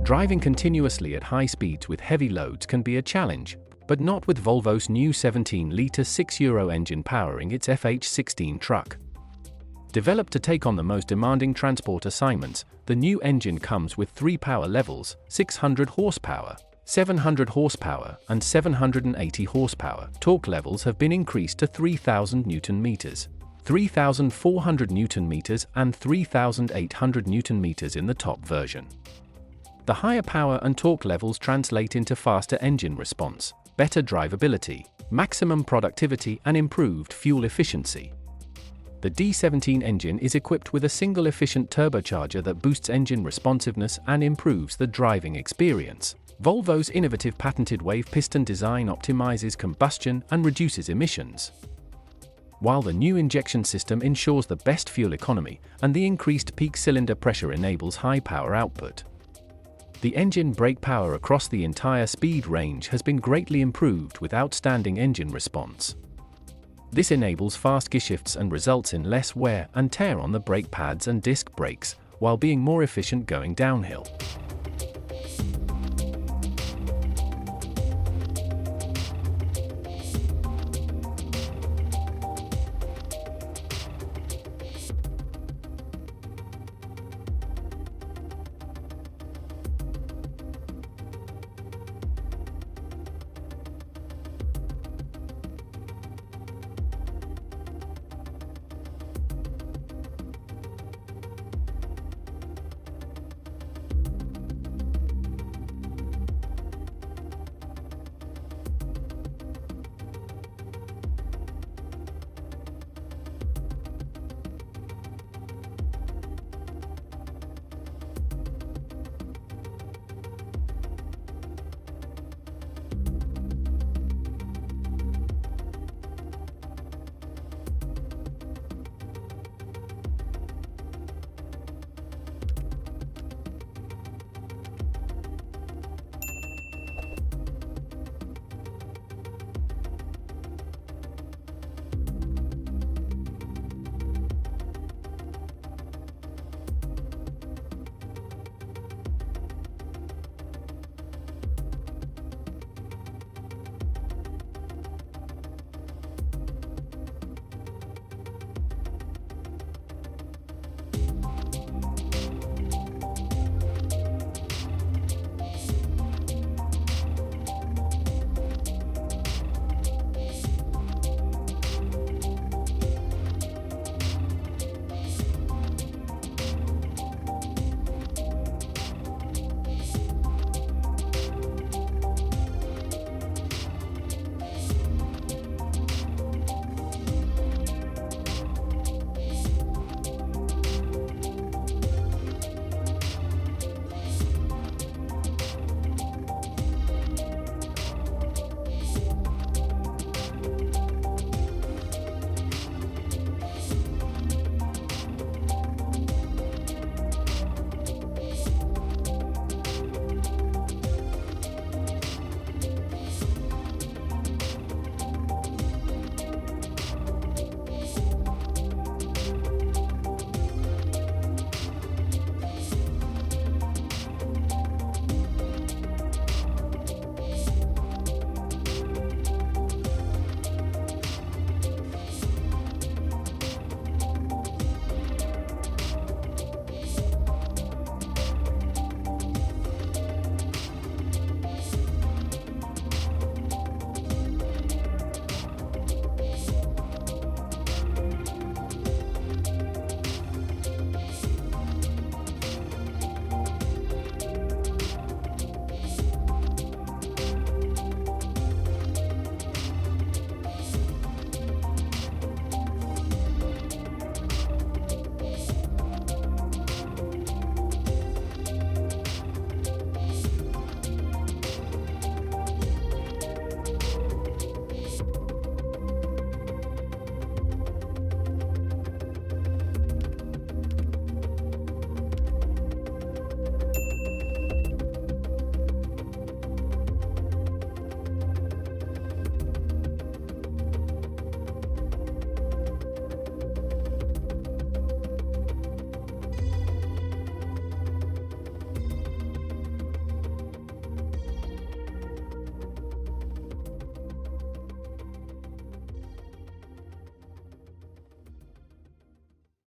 Driving continuously at high speeds with heavy loads can be a challenge, but not with Volvo's new 17-litre €6 engine powering its FH16 truck. Developed to take on the most demanding transport assignments, the new engine comes with 3 power levels: 600 horsepower, 700 horsepower, and 780 horsepower. Torque levels have been increased to 3,000 Nm, 3,400 Nm, and 3,800 Nm in the top version. The higher power and torque levels translate into faster engine response, better drivability, maximum productivity, and improved fuel efficiency. The D17 engine is equipped with a single efficient turbocharger that boosts engine responsiveness and improves the driving experience. Volvo's innovative patented wave piston design optimizes combustion and reduces emissions, while the new injection system ensures the best fuel economy, and the increased peak cylinder pressure enables high power output. The engine brake power across the entire speed range has been greatly improved with outstanding engine response. This enables fast gearshifts and results in less wear and tear on the brake pads and disc brakes, while being more efficient going downhill.